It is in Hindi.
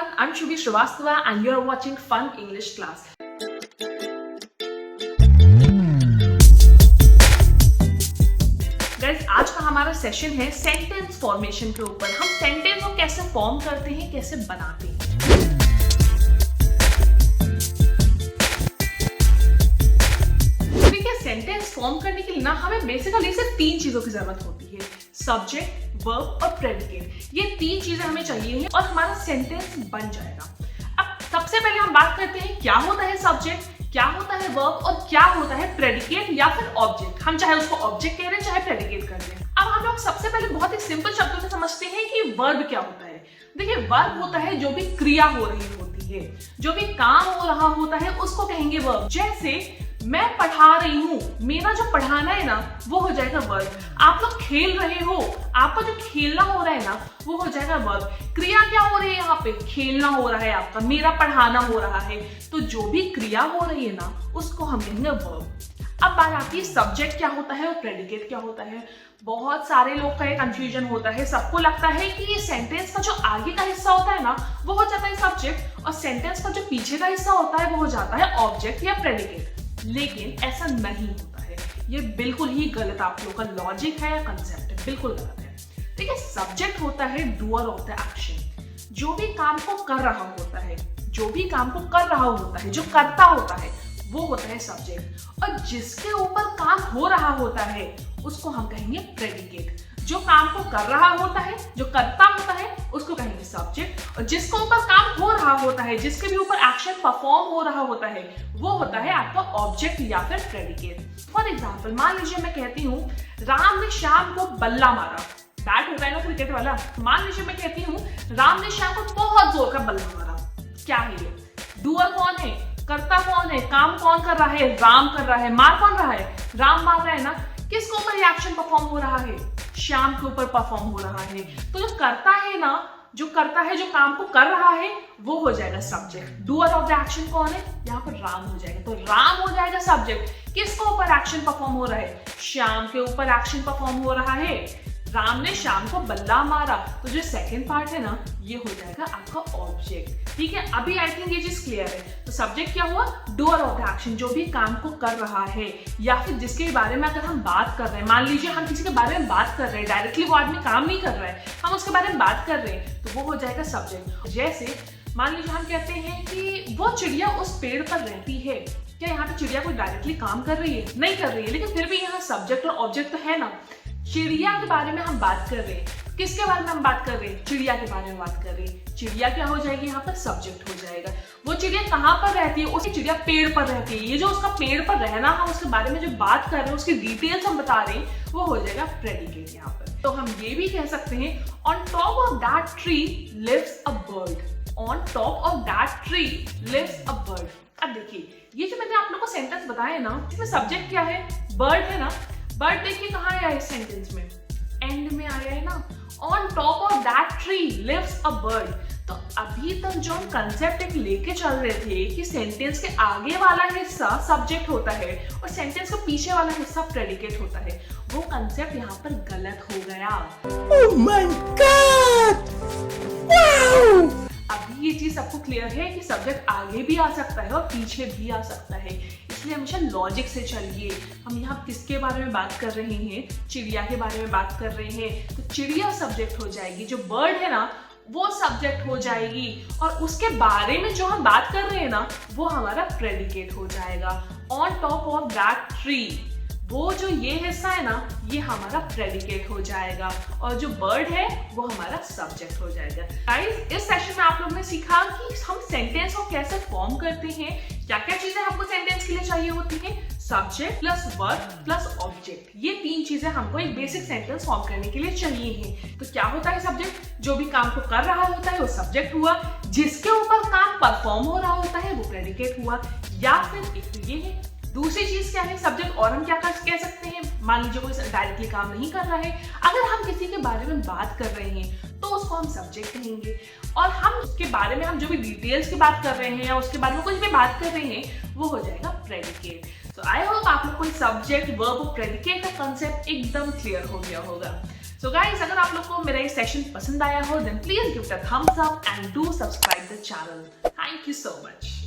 everyone, I'm Shubhi Srivastava and you're watching Fun English Class. Guys, आज का हमारा सेशन है सेंटेंस फॉर्मेशन के ऊपर। हम सेंटेंस को कैसे फॉर्म करते हैं, कैसे बनाते हैं। ठीक है, सेंटेंस फॉर्म करने के लिए ना हमें बेसिकली सिर्फ 3 चीजों की जरूरत होती है, सब्जेक्ट, वर्ब और प्रेडिकेट। ये 3 चीजें हमें चाहिए और हमारा सेंटेंस बन जाएगा। अब सबसे पहले हम बात करते हैं क्या होता है सब्जेक्ट, क्या होता है वर्ब और क्या होता है प्रेडिकेट या फिर ऑब्जेक्ट। हम चाहे उसको ऑब्जेक्ट कह रहे हैं, चाहे प्रेडिकेट कर रहे हैं। अब हम लोग सबसे पहले बहुत ही सिंपल शब्दों में समझते हैं कि वर्ब क्या होता है। देखिए, वर्ब होता है जो भी क्रिया हो रही होती है, जो भी काम हो रहा होता है उसको कहेंगे वर्ब। जैसे मैं पढ़ा रही हूँ, मेरा जो पढ़ाना है ना वो हो जाएगा वर्ब। आप लोग खेल रहे हो, आपका जो खेलना हो रहा है ना वो हो जाएगा वर्ब। क्रिया क्या हो रही है यहाँ पे, खेलना हो रहा है आपका, मेरा पढ़ाना हो रहा है। तो जो भी क्रिया हो रही है ना उसको हम कहेंगे वर्ब। अब बात आती है सब्जेक्ट क्या होता है और प्रेडिकेट क्या होता है। बहुत सारे लोग का ये कंफ्यूजन होता है, सबको लगता है कि ये सेंटेंस का जो आगे का हिस्सा होता है ना वो हो जाता है सब्जेक्ट और सेंटेंस का जो पीछे का हिस्सा होता है वो हो जाता है ऑब्जेक्ट या प्रेडिकेट। लेकिन ऐसा नहीं होता है, ये बिल्कुल ही गलत आप लोग का लॉजिक है या कंसेप्ट है, बिल्कुल गलत है। ठीक है, सब्जेक्ट होता है डूअर ऑफ द एक्शन, जो भी काम को कर रहा होता है, जो भी काम को कर रहा होता है, जो करता होता है वो होता है सब्जेक्ट। और जिसके ऊपर काम हो रहा होता है उसको हम कहेंगे प्रेडिकेट। जो काम को कर रहा होता है, जो करता होता है उसको कहेंगे सब्जेक्ट, और जिसके ऊपर काम हो रहा होता है, जिसके भी ऊपर एक्शन परफॉर्म हो रहा होता है वो होता है आपका ऑब्जेक्ट या फिर प्रेडिकेट। फॉर एग्जाम्पल, मान लीजिए मैं कहती हूँ राम ने श्याम को बल्ला मारा। बैट होता है ना क्रिकेट वाला। मान लीजिए मैं कहती हूँ राम ने श्याम को बहुत जोर का बल्ला मारा। क्या है ये? डूअर कौन है, करता कौन है, काम कौन कर रहा है, राम कर रहा है। मार कौन रहा है, राम मार रहा है ना। किसके ऊपर ये एक्शन परफॉर्म हो रहा है, श्याम के ऊपर परफॉर्म हो रहा है। तो जो करता है ना, जो करता है, जो काम को कर रहा है वो हो जाएगा subject. Doer of the action कौन है, यहाँ पर राम हो जाएगा। तो राम हो जाएगा सब्जेक्ट। किसके ऊपर एक्शन परफॉर्म हो रहा है, श्याम के ऊपर एक्शन परफॉर्म हो रहा है। राम ने श्याम को बल्ला मारा, तो जो सेकंड पार्ट है ना ये हो जाएगा आपका ऑब्जेक्ट। ठीक है, अभी आई थिंक ये चीज क्लियर है। तो सब्जेक्ट क्या हुआ, डूअर ऑफ द एक्शन, जो भी काम को कर रहा है या फिर जिसके बारे में अगर हम बात कर रहे हैं। मान लीजिए हम किसी के बारे में बात कर रहे हैं, डायरेक्टली वो आदमी काम नहीं कर रहा है, हम उसके बारे में बात कर रहे हैं, तो वो हो जाएगा सब्जेक्ट। जैसे मान लीजिए हम कहते हैं कि वो चिड़िया उस पेड़ पर रहती है। क्या यहाँ पे चिड़िया कोई डायरेक्टली काम कर रही है? नहीं कर रही है, लेकिन फिर भी यहाँ सब्जेक्ट और ऑब्जेक्ट तो है ना। चिड़िया के बारे में हम बात कर रहे हैं। किसके बारे में हम बात कर रहे हैं, चिड़िया के बारे में बात कर रहे हैं। चिड़िया क्या हो जाएगी, यहाँ पर सब्जेक्ट हो जाएगा। वो चिड़िया कहाँ पर रहती है, उसकी चिड़िया पेड़ पर रहती है। ये जो उसका पेड़ पर रहना, हम उसके बारे में जो बात कर रहे हैं, उसकी डिटेल्स हम बता रहे हैं, वो हो जाएगा प्रेडिकेट यहाँ पर। तो हम ये भी कह सकते हैं on top of that tree lives a bird. On top of that tree lives a bird. अब देखिए, ये जो मैंने आप लोग को सेंटेंस बताया ना, इसमें सब्जेक्ट क्या है, बर्ड है ना। बर्ड देखिए कहाँ आया इस सेंटेंस में, एंड में आया है ना। On top of that tree lives a bird. तो अभी तक जो हम कंसेप्ट एक लेके चल रहे थे कि सेंटेंस के आगे वाला हिस्सा सब्जेक्ट होता है और सेंटेंस के पीछे वाला हिस्सा प्रेडिकेट होता है, वो कंसेप्ट यहाँ पर गलत हो गया। Oh my God! Wow! अभी ये चीज सबको क्लियर है कि सब्जेक्ट आगे भी आ सकता है और पीछे भी आ सकता है, इसलिए हमेशा लॉजिक से चलिए। हम यहाँ किसके बारे में बात कर रहे हैं, चिड़िया के बारे में बात कर रहे हैं, तो चिड़िया सब्जेक्ट हो जाएगी। जो बर्ड है ना वो सब्जेक्ट हो जाएगी, और उसके बारे में जो हम बात कर रहे हैं ना वो हमारा प्रेडिकेट हो जाएगा। On top of that tree, वो जो ये हिस्सा है ना ये हमारा प्रेडिकेट हो जाएगा, और जो बर्ड है वो हमारा सब्जेक्ट हो जाएगा। गाइस, इस सेशन में आप लोगों ने सीखा कि हम सेंटेंस को कैसे फॉर्म करते हैं, क्या क्या चीजें हमको सेंटेंस के लिए चाहिए होती हैं, subject plus verb plus object. ये 3 चीजें हमको एक बेसिक सेंटेंस फॉर्म करने के लिए चाहिए हैं। तो क्या होता है सब्जेक्ट, जो भी काम को कर रहा होता है वो सब्जेक्ट हुआ, जिसके ऊपर काम परफॉर्म हो रहा होता है वो प्रेडिकेट हुआ। या फिर एक तो ये है, दूसरी चीज क्या है सब्जेक्ट, और हम क्या कह सकते हैं, मान लीजिए कोई डायरेक्टली काम नहीं कर रहा है, अगर हम किसी के बारे में बात कर रहे हैं तो उसको हम सब्जेक्ट कहेंगे, और हम उसके बारे में हम जो भी डिटेल्स की बात कर रहे हैं या उसके बारे में कुछ भी बात कर रहे हैं वो हो जाएगा प्रेडिकेट। तो आई होप आप लोग को सब्जेक्ट, वर्ब और प्रेडिकेट का कंसेप्ट एकदम क्लियर हो गया होगा। सो गाइस, अगर आप लोग को मेरा ये सेशन पसंद आया हो then please give it a thumbs up and do subscribe the channel. Thank you so much.